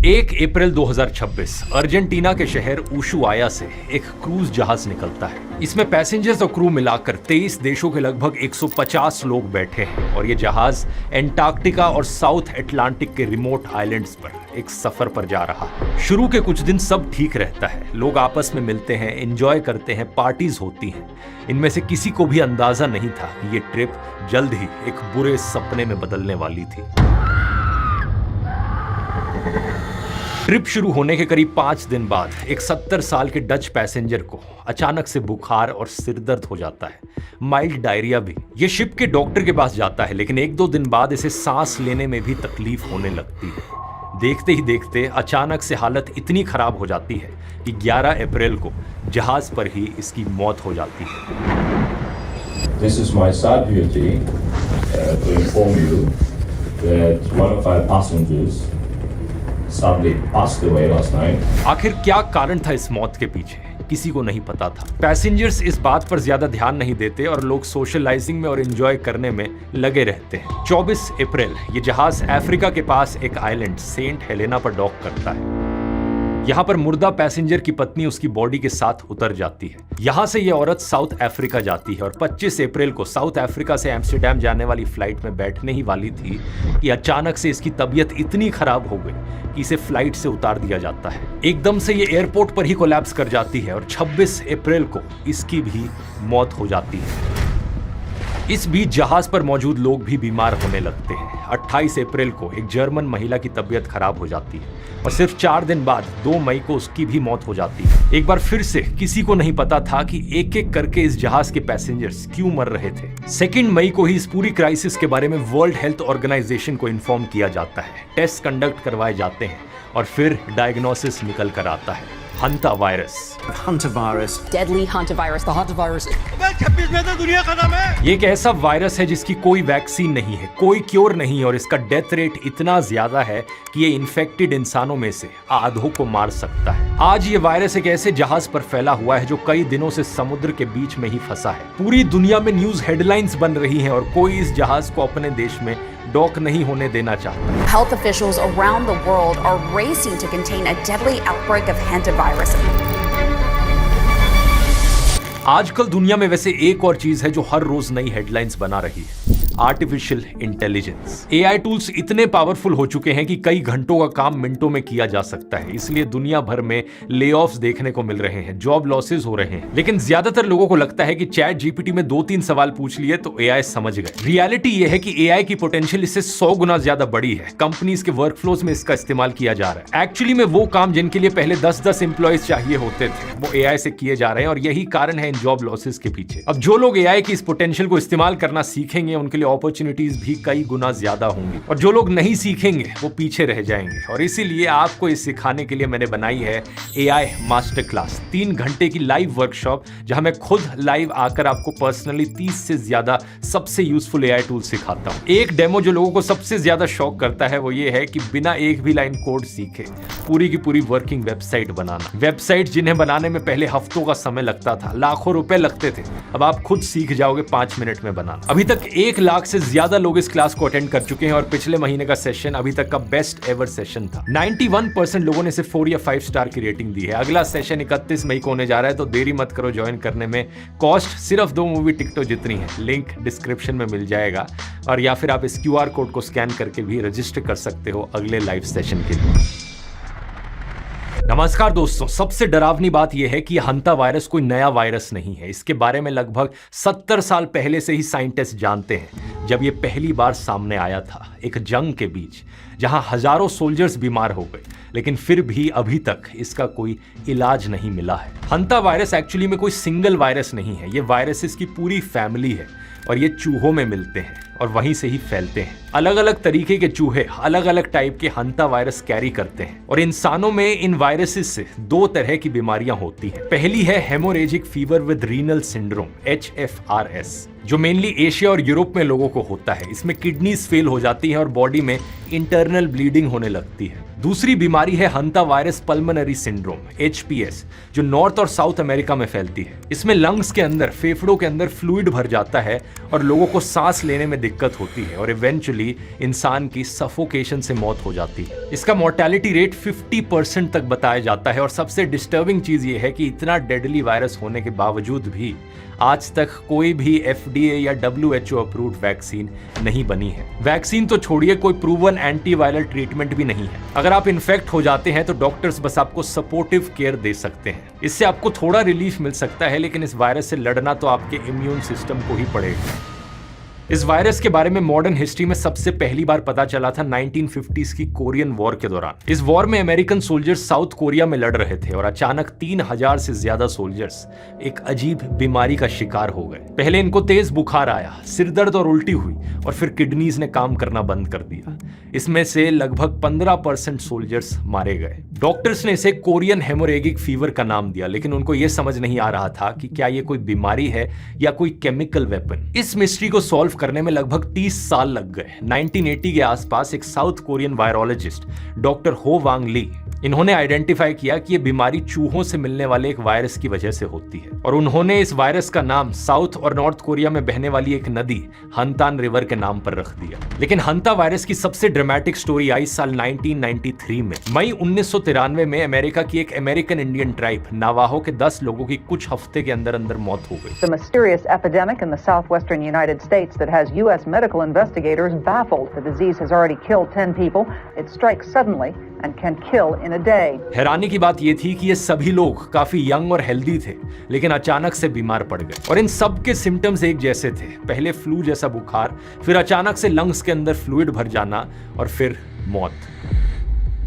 1 अप्रैल 2026 Argentina के शहर Ushuaia से एक क्रूज जहाज निकलता है। इसमें पैसेंजर्स और क्रू मिलाकर 23 देशों के लगभग 150 लोग बैठे हैं और ये जहाज एंटार्क्टिका और साउथ अटलांटिक के रिमोट आइलैंड्स पर एक सफर पर जा रहा है। शुरू के कुछ दिन सब ठीक रहता है, लोग आपस में मिलते हैं, एंजॉय करते हैं, पार्टीज होती हैं। इनमें से किसी को भी अंदाजा नहीं था कि ये ट्रिप जल्द ही एक बुरे सपने में बदलने वाली थी। ट्रिप शुरू होने के करीब 5 दिन बाद एक 70 साल के डच पैसेंजर को अचानक से बुखार और सिरदर्द हो जाता है, माइल्ड डायरिया भी। ये शिप के डॉक्टर के पास जाता है, लेकिन 1-2 दिन बाद इसे सांस लेने में भी तकलीफ होने लगती है। देखते ही देखते अचानक से हालत इतनी खराब हो जाती है कि 11 अप्रैल को जहाज पर ही इसकी मौत हो जाती है। This is my sad duty to inform you that one of our passengers sadly passed away last night. आखिर क्या कारण था इस मौत के पीछे, किसी को नहीं पता था। पैसेंजर्स इस बात पर ज्यादा ध्यान नहीं देते और लोग सोशलाइजिंग में और एंजॉय करने में लगे रहते हैं। 24 अप्रैल ये जहाज अफ्रीका के पास एक आइलैंड सेंट हेलेना पर डॉक करता है। यहाँ पर मुर्दा पैसेंजर की पत्नी उसकी बॉडी के साथ उतर जाती है। यहाँ से ये औरत साउथ अफ्रीका जाती है और 25 अप्रैल को साउथ अफ्रीका से एम्स्टर्डम जाने वाली फ्लाइट में बैठने ही वाली थी कि अचानक से इसकी तबीयत इतनी खराब हो गई कि इसे फ्लाइट से उतार दिया जाता है। एकदम से ये एयरपोर्ट पर ही कोलैप्स कर जाती है और 26 अप्रैल को इसकी भी मौत हो जाती है। इस बीच जहाज पर मौजूद लोग भी बीमार होने लगते हैं। 28 अप्रैल को एक जर्मन महिला की तबीयत खराब हो जाती है और सिर्फ 4 दिन बाद 2 मई को उसकी भी मौत हो जाती है। एक बार फिर से किसी को नहीं पता था कि एक-एक करके इस जहाज के पैसेंजर्स क्यों मर रहे थे। 2 मई को ही इस पूरी क्राइसिस के बारे में वर्ल्ड हेल्थ ऑर्गेनाइजेशन को इन्फॉर्म किया जाता है। टेस्ट कंडक्ट करवाए जाते हैं और फिर डायग्नोसिस निकल कर आता है, हंता virus. Deadly hantavirus. The hantavirus. 26 में तो दुनिया खत्म है। ये एक ऐसा वायरस है जिसकी कोई वैक्सीन नहीं है, कोई क्योर नहीं है और इसका डेथ रेट इतना ज्यादा है कि ये इन्फेक्टेड इंसानों में से आधों को मार सकता है। आज ये वायरस एक ऐसे जहाज पर फैला हुआ है जो कई दिनों से समुद्र के बीच में ही फंसा है। पूरी दुनिया में न्यूज हेडलाइंस बन रही हैं और कोई इस जहाज को अपने देश में डॉक नहीं होने देना चाहता। Health officials around the world are racing to contain a deadly outbreak of hantavirus. आजकल दुनिया में वैसे एक और चीज है जो हर रोज नई हेडलाइंस बना रही है, आर्टिफिशियल इंटेलिजेंस। एआई टूल्स इतने पावरफुल हो चुके हैं कि कई घंटों का काम मिनटों में किया जा सकता है। इसलिए दुनिया भर में लेऑफ्स देखने को मिल रहे हैं, जॉब लॉसेस हो रहे हैं। लेकिन ज्यादातर लोगों को लगता है कि चैट जीपीटी में 2-3 सवाल पूछ लिए तो एआई समझ गए। रियलिटी यह है कि एआई की पोटेंशियल इससे 100 गुना ज्यादा बड़ी है। कंपनीज के वर्कफ्लोज में इसका इस्तेमाल किया जा रहा है। एक्चुअली में वो काम जिनके लिए पहले 10-10 एम्प्लॉयज चाहिए होते थे, वो एआई से किए जा रहे हैं और यही कारण है इन जॉब लॉसेस के पीछे। अब जो लोग एआई की इस पोटेंशियल को इस्तेमाल करना सीखेंगे उनके लिए अपॉर्चुनिटीज भी कई गुना ज्यादा होंगी और जो लोग नहीं सीखेंगे वो पीछे रह जाएंगे। और इसीलिए आपको इस सिखाने के लिए मैंने बनाई है एआई मास्टर क्लास, 3 घंटे की लाइव वर्कशॉप जहां मैं खुद लाइव आकर आपको पर्सनली 30 से ज्यादा सबसे यूजफुल एआई टूल सिखाता हूं। एक डेमो जो लोगों को सबसे ज्यादा शॉक करता है वो ये है कि बिना एक भी लाइन कोड सीखे पूरी की पूरी वर्किंग वेबसाइट बनाना। वेबसाइट जिन्हें बनाने में पहले हफ्तों का समय लगता था, लाखों रुपए लगते थे, अब आप खुद सीख जाओगे 5 मिनट में बनाना। अभी तक 1 लाख से ज्यादा लोग इस क्लास को अटेंड कर चुके हैं और पिछले महीने का सेशन अभी तक का बेस्ट एवर सेशन था। 91% लोगों ने सिर्फ 4 या 5 स्टार की रेटिंग दी है। अगला सेशन 31 मई को होने जा रहा है, तो देरी मत करो ज्वाइन करने में। कॉस्ट सिर्फ 2 मूवी टिकटों जितनी है, लिंक डिस्क्रिप्शन में मिल जाएगा और या फिर आप इस QR कोड को स्कैन करके भी रजिस्टर कर सकते हो अगले लाइव सेशन के लिए। नमस्कार दोस्तों, सबसे डरावनी बात यह है कि हंता वायरस कोई नया वायरस नहीं है। इसके बारे में लगभग 70 साल पहले से ही साइंटिस्ट जानते हैं। जब यह पहली बार सामने आया था एक जंग के बीच जहां हजारों सोल्जर्स बीमार हो गए, लेकिन फिर भी अभी तक इसका कोई इलाज नहीं मिला है। हंता वायरस एक्चुअली में कोई सिंगल वायरस नहीं है, ये वायरसेस की पूरी फैमिली है और ये चूहों में मिलते हैं और वहीं से ही फैलते हैं। अलग अलग तरीके के चूहे अलग अलग टाइप के हंता वायरस कैरी करते हैं और इंसानों में इन वायरसेस से 2 तरह की बीमारियां होती हैं। पहली है haemorrhagic fever with renal syndrome, HFRS, जो मेनली एशिया और यूरोप में लोगों को होता है। इसमें किडनीज फेल हो जाती हैं और बॉडी में इंटरनल ब्लीडिंग होने लगती है। दूसरी बीमारी है हंता वायरस पल्मोनरी सिंड्रोम, HPS, जो नॉर्थ और साउथ अमेरिका में फैलती है। इसमें लंग्स के अंदर, फेफड़ों के अंदर फ्लूइड भर जाता है और लोगों को सांस लेने में दिक्कत होती है और इवेंचुअली इंसान की सफोकेशन से मौत हो जाती है। इसका मोर्टेलिटी रेट 50% तक बताया जाता है और सबसे डिस्टर्बिंग चीज ये है कि इतना डेडली वायरस होने के बावजूद भी आज तक कोई भी FDA या WHO अप्रूव्ड वैक्सीन नहीं बनी है। वैक्सीन तो छोड़िए, कोई प्रूवन एंटीवायरल ट्रीटमेंट भी नहीं है। अगर आप इन्फेक्ट हो जाते हैं तो डॉक्टर्स बस आपको सपोर्टिव केयर दे सकते हैं। इससे आपको थोड़ा रिलीफ मिल सकता है, लेकिन इस वायरस से लड़ना तो आपके इम्यून सिस्टम को ही पड़ेगा। इस वायरस के बारे में मॉडर्न हिस्ट्री में सबसे पहली बार पता चला था 1950s की कोरियन वॉर के दौरान। इस वॉर में अमेरिकन सोल्जर्स साउथ कोरिया में लड़ रहे थे और अचानक 3000 से ज्यादा सोल्जर्स एक अजीब बीमारी का शिकार हो गए। पहले इनको तेज बुखार आया, सिरदर्द और उल्टी हुई और फिर किडनीज ने काम करना बंद कर दिया। इसमें से लगभग 15% सोल्जर्स मारे गए। डॉक्टर्स ने इसे कोरियन हेमोरेगिक फीवर का नाम दिया, लेकिन उनको यह समझ नहीं आ रहा था कि क्या यह कोई बीमारी है या कोई केमिकल वेपन। इस मिस्ट्री को सॉल्व करने में लगभग 30 साल लग गए। 1980 के आसपास एक साउथ कोरियन वायरोलॉजिस्ट डॉक्टर हो वांग ली, इन्होंने आइडेंटिफाई किया कि यह बीमारी चूहों से मिलने वाले एक वायरस की वजह से होती है और उन्होंने इस वायरस का नाम साउथ और नॉर्थ कोरिया में बहने वाली एक नदी हंतान रिवर के नाम पर रख दिया। लेकिन हंता वायरस की सबसे ड्रामेटिक स्टोरी आई साल 1993 में। मई 1993 में अमेरिका की एक अमेरिकन इंडियन ट्राइब नावाहो के 10 लोगों की कुछ हफ्ते के अंदर अंदर मौत हो गई। The mysterious epidemic in the southwestern United States that has U.S. medical investigators baffled. The disease has already killed 10 people. It strikes suddenly and can kill in a day. हैरानी की बात यह थी कि ये सभी लोग काफी यंग और हेल्दी थे, लेकिन अचानक से बीमार पड़ गए और इन सब के सिम्टम्स एक जैसे थे। पहले फ्लू जैसा बुखार, फिर अचानक से लंग्स के अंदर फ्लूइड भर जाना और फिर मौत।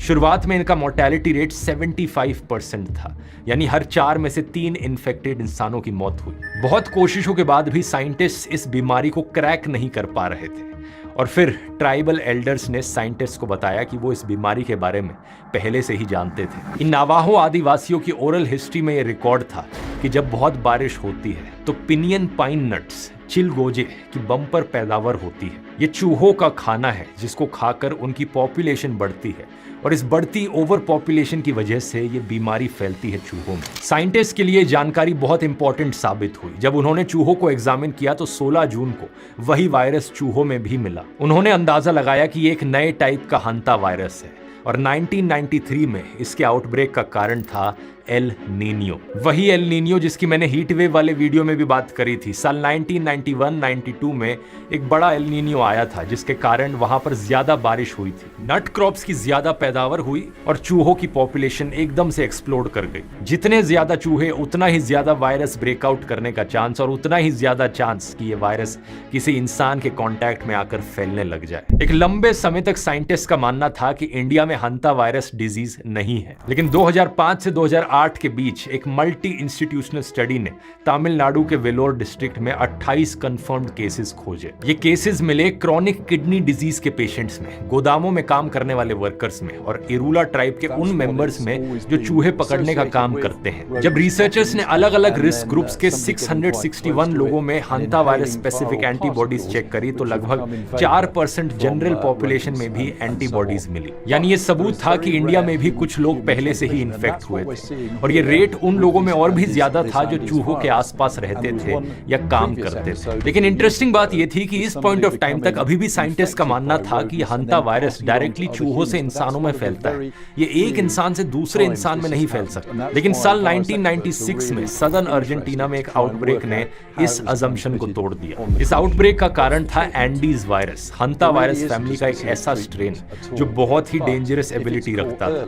शुरुआत में इनका मोर्टेलिटी रेट 75% था, यानी हर 4 में से 3 इन्फेक्टेड इंसानों की मौत हुई। बहुत कोशिशों के बाद भी साइंटिस्ट इस बीमारी को क्रैक नहीं कर पा रहे थे और फिर ट्राइबल एल्डर्स ने साइंटिस्ट को बताया कि वो इस बीमारी के बारे में पहले से ही जानते थे। इन नावाहो आदिवासियों की ओरल हिस्ट्री में ये रिकॉर्ड था कि जब बहुत बारिश होती है तो पिनियन पाइन नट्स, चिलगोजे की बम्पर पैदावार होती है। ये चूहों का खाना है जिसको खाकर उनकी पॉपुलेशन बढ़ती है और इस बढ़ती ओवर पॉपुलेशन की वजह से ये बीमारी फैलती है चूहों में। साइंटिस्ट के लिए जानकारी बहुत इंपॉर्टेंट साबित हुई। जब उन्होंने चूहों को एग्जामिन किया तो 16 जून को वही वायरस चूहों में भी मिला। उन्होंने अंदाजा लगाया कि ये एक नए टाइप का हंता वायरस है और 1993 में इसके आउटब्रेक का कारण था एल नीनियो। वही एल नीनियो जिसकी मैंने हीट वेव वाले वीडियो में भी बात करी थी। साल 1991-92 में एक बड़ा एल नीनियो आया था जिसके कारण वहां पर ज्यादा बारिश हुई थी, नट क्रॉप्स की ज्यादा पैदावार हुई और चूहों की पॉपुलेशन एकदम से एक्सप्लोड कर गई। जितने ज्यादा चूहे उतना ही ज्यादा वायरस ब्रेकआउट करने का चांस और उतना ही ज्यादा चांस कि ये वायरस किसी इंसान के कांटेक्ट में आकर फैलने लग जाए। एक लंबे समय तक साइंटिस्ट का मानना था कि इंडिया में हंता वायरस डिजीज नहीं है, लेकिन 2005 से 2008 के बीच एक मल्टी इंस्टीट्यूशनल स्टडी ने तमिलनाडु के वेलोर डिस्ट्रिक्ट में 28 कंफर्म्ड केसेस खोजे। ये केसेस मिले क्रॉनिक किडनी डिजीज के पेशेंट्स में, गोदामों में काम करने वाले वर्कर्स में और इरूला ट्राइब के उन मेंबर्स में जो चूहे पकड़ने का काम करते हैं। जब रिसर्चर्स ने अलग अलग रिस्क ग्रुप्स के 661 लोगों में हंता वायरस स्पेसिफिक एंटीबॉडीज चेक करी तो लगभग 4% जनरल पॉपुलेशन में भी एंटीबॉडीज मिली। यानी ये सबूत था कि इंडिया में भी कुछ लोग पहले से ही इन्फेक्ट हुए थे और ये रेट उन लोगों में और भी ज्यादा था जो चूहों के आसपास रहते थे या काम करते थे। लेकिन इंटरेस्टिंग बात ये थी कि इस पॉइंट ऑफ टाइम तक अभी भी साइंटिस्ट का मानना था कि हंता वायरस डायरेक्टली चूहों से इंसानों में फैलता है, ये एक इंसान से दूसरे इंसान में नहीं फैल सकता। लेकिन साल 1996 में सदर्न अर्जेंटीना में एक आउटब्रेक ने इस अजम्पशन को तोड़ दिया। इस आउटब्रेक का कारण था एंडीज वायरस। हंता वायरस फैमिली का एक ऐसा स्ट्रेन जो बहुत ही डेंजरस एबिलिटी रखता था,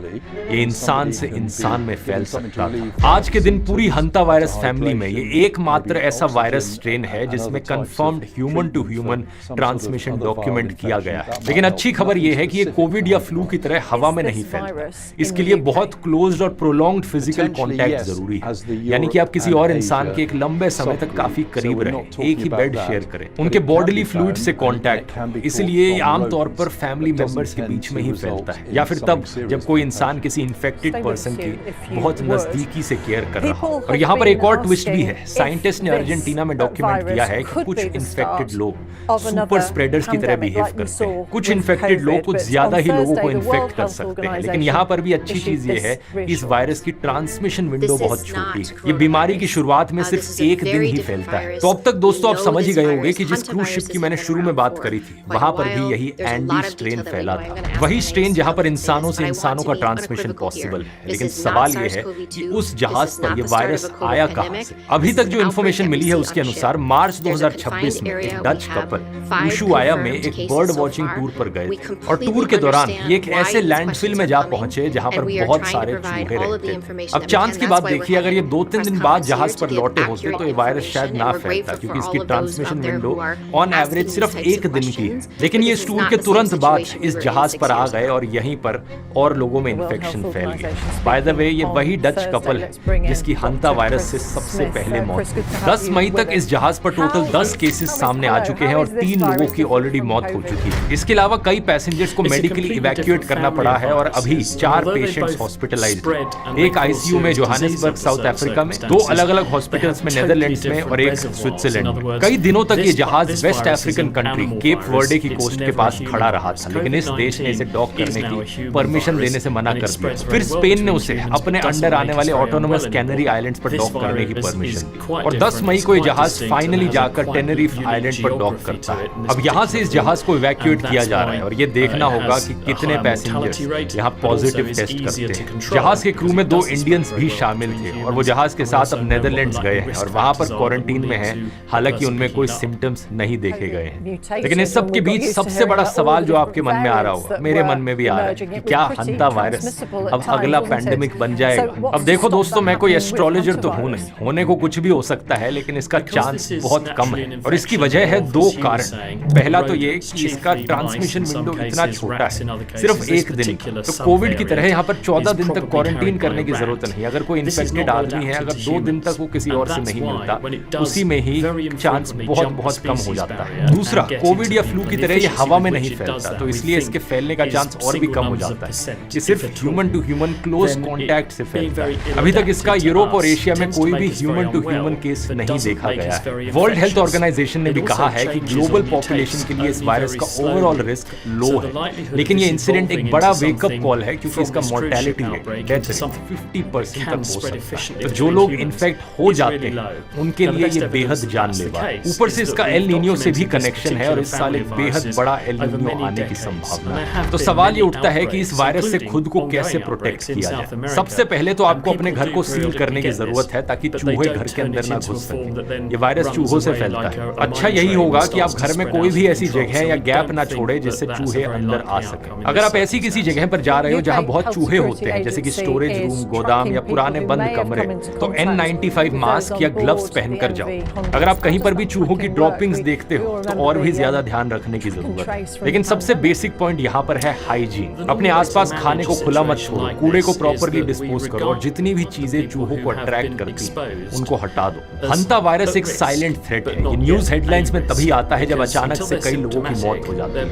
ये इंसान से इंसान में फैल सकता था। आज के दिन पूरी हंता वायरस फैमिली में ये एकमात्र ऐसा वायरस स्ट्रेन है जिसमें confirmed human to human transmission document किया गया है। लेकिन अच्छी खबर यह है कि ये कोविड या फ्लू की तरह हवा में नहीं फैलता। इसके लिए बहुत क्लोज्ड और प्रोलॉन्ग्ड फिजिकल कांटेक्ट जरूरी है, यानी कि आप किसी और इंसान के एक लंबे समय तक काफी करीब रहें, एक ही बेड शेयर करें, उनके बॉडीली फ्लूइड से कांटेक्ट। इसलिए आमतौर पर फैमिली मेंबर्स के बीच में ही फैलता है या फिर तब जब कोई इंसान किसी इन्फेक्टेड पर्सन की बहुत बहुत नजदीकी से केयर कर रहा हो। और यहाँ पर एक और ट्विस्ट भी है। साइंटिस्ट ने अर्जेंटीना में डॉक्यूमेंट किया है कि कुछ इन्फेक्टेड लोग सुपर स्प्रेडर्स की तरह बिहेव करते हैं। कुछ इन्फेक्टेड लोग कुछ ज्यादा ही लोगों को इन्फेक्ट कर सकते हैं। लेकिन यहाँ पर भी अच्छी चीज ये है कि इस वायरस की ट्रांसमिशन विंडो बहुत छोटी है। ये बीमारी की शुरुआत में सिर्फ एक दिन ही फैलता है। तो अब तक दोस्तों आप समझ ही गए होंगे कि जिस क्रूज शिप की मैंने शुरू में बात करी थी, वहां पर भी यही एंडी स्ट्रेन फैला था। वही स्ट्रेन जहां पर इंसानों से इंसानों का ट्रांसमिशन पॉसिबल है। लेकिन सवाल ये है कि उस जहाज पर ये वायरस आया कहां से? अभी तक जो इन्फॉर्मेशन मिली है उसके अनुसार मार्च 2026 में एक डच कपल यूशुआया में एक बर्ड वॉचिंग टूर पर गए थे। और टूर के दौरान ये एक ऐसे लैंडफिल में जा पहुंचे जहां पर बहुत सारे चूहे रहते थे। अब चांस की बात देखिए, अगर ये 2-3 दिन बाद जहाज पर लौटे होते तो ये वायरस शायद ना फैलता, क्योंकि इसकी ट्रांसमिशन विंडो ऑन एवरेज सिर्फ एक दिन की है। लेकिन ये इस टूर के तुरंत बाद इस जहाज पर आ गए और यहीं पर और लोगों में इन्फेक्शन फैल गया। बाय द वे ये वही डच कपल है जिसकी हंता वायरस से सबसे पहले मौत हुई। 10 मई तक इस जहाज पर टोटल 10 केसेस सामने आ चुके हैं और 3 लोगों की ऑलरेडी मौत हो चुकी है। इसके अलावा कई पैसेंजर्स को मेडिकली इवैक्यूएट करना पड़ा है और अभी 4 पेशेंट्स हॉस्पिटलाइज्ड हैं। एक आईसीयू में जोहानिसबर्ग साउथ अफ्रीका में, 2 अलग-अलग हॉस्पिटल्स में नेदरलैंड्स में और एक स्विट्जरलैंड में। कई दिनों तक ये जहाज West African country Cape Verde की कोस्ट के पास खड़ा रहा था, लेकिन इस देश ने इसे डॉक करने की परमिशन देने से मना कर दिया। फिर स्पेन ने उसे अपने अंडर आने वाले ऑटोनोमस कैनरी आइलैंड्स पर डॉक करने की परमिशन दी और 10 मई को ये जहाज फाइनली जाकर टेनेरिफ आइलैंड पर डॉक करता है। अब यहाँ से इस जहाज को इवैक्यूएट किया जा रहा है और ये देखना होगा कि कितने पैसेंजर्स यहाँ पॉजिटिव टेस्ट करते हैं। जहाज के क्रू में 2 इंडियंस भी शामिल थे और वो जहाज के साथ अब नेदरलैंड्स गए हैं और वहां पर क्वारंटीन में हैं। हालांकि उनमें कोई सिम्टम्स नहीं देखे गए हैं। लेकिन इस सब के बीच सबसे बड़ा सवाल जो आपके मन में आ रहा होगा, मेरे मन में भी आ रहा है कि क्या हंता वायरस अब अगला पैंडेमिक बन जाएगा। अब देखो दोस्तों, मैं कोई एस्ट्रोलॉजर तो हूं नहीं, होने को कुछ भी हो सकता है, लेकिन इसका चांस बहुत कम है और इसकी वजह है 2 कारण। पहला तो ये कि इसका ट्रांसमिशन विंडो इतना छोटा है, सिर्फ 1 दिन। तो कोविड की तरह यहाँ पर 14 दिन तक क्वारंटीन करने की जरूरत नहीं। अगर कोई इन्फेक्टेड आदमी है, अगर 2 दिन तक वो किसी और से नहीं मिलता, उसी में ही चांस बहुत कम हो जाता है। दूसरा, कोविड या फ्लू की तरह ये हवा में नहीं फैलता, तो इसलिए इसके फैलने का चांस और भी कम हो जाता है। ये सिर्फ human to human close contact से फैलता है। अभी तक इसका यूरोप और एशिया में कोई भी ह्यूमन टू ह्यूमन केस नहीं देखा गया है। वर्ल्ड हेल्थ ऑर्गेनाइजेशन ने भी कहा है कि ग्लोबल पॉपुलेशन के लिए इस वायरस का ओवरऑल रिस्क लो है, लेकिन ये इंसिडेंट एक बड़ा वेकअप कॉल है, क्योंकि इसका मोर्टेलिटी रेट, डेथ रेट 50% तक हो सकता है। तो जो लोग इन्फेक्ट हो जाते हैं उनके लिए ये बेहद जानलेवा है। ऊपर से इसका एल नीनियो से भी कनेक्शन है और इस साल एक बेहद बड़ा एल नीनियो आने की संभावना है। तो सवाल ये उठता है कि इस वायरस से खुद को कैसे प्रोटेक्ट किया जाए। सबसे पहले तो आपको अपने घर को सील करने की जरूरत है ताकि चूहे घर के अंदर ना घुस सकें। ये वायरस चूहों से फैलता है। अच्छा यही होगा कि आप घर में कोई भी ऐसी जगह या गैप ना छोड़े जिससे चूहे अंदर आ सके। अगर आप ऐसी किसी जगह पर जा रहे हो जहां बहुत चूहे होते हैं, जैसे कि स्टोरेज रूम, गोदाम या पुराने बंद कमरे, तो N95 मास्क या ग्लव्स पहनकर जाओ। अगर आप कहीं पर भी चूहों की ड्रॉपिंग्स देखते हो तो और भी ज्यादा ध्यान रखने की जरूरत है। लेकिन सबसे बेसिक पॉइंट यहाँ पर है हाइजीन। अपने आसपास खाने को खुला मत छोड़ो, कूड़े को प्रॉपर्ली डिस्पोज करो और जितनी भी चीजें चूहों को अट्रैक्ट करती हैं उनको हटा दो। हंता वायरस एक साइलेंट थ्रेट है। ये न्यूज हेडलाइंस में तभी आता है जब अचानक से कई लोगों की मौत हो जाती है।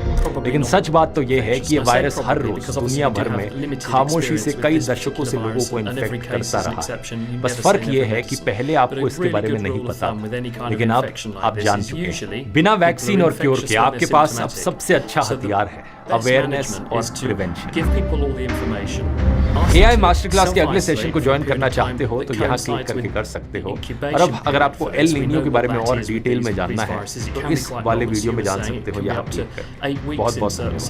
लेकिन सच बात तो ये है कि ये वायरस हर रोज दुनिया भर में खामोशी से कई दशकों से लोगों को इन्फेक्ट करता रहा है। बस फर्क ये है कि पहले आपको इसके बारे में नहीं पता, लेकिन अब आप जान चुके हैं। बिना वैक्सीन और क्योर के आपके पास अब सबसे अच्छा हथियार है, अवेयरनेस और प्रिवेंशन। AI मास्टर क्लास के अगले सेशन को ज्वाइन करना चाहते हो तो यहाँ क्लिक करके कर सकते हो। और अब अगर आपको एल नीनियो के बारे में और डिटेल में जानना है तो इस वाले वीडियो में जान सकते हो यहाँ क्लिक कर। बहुत बहुत धन्यवाद।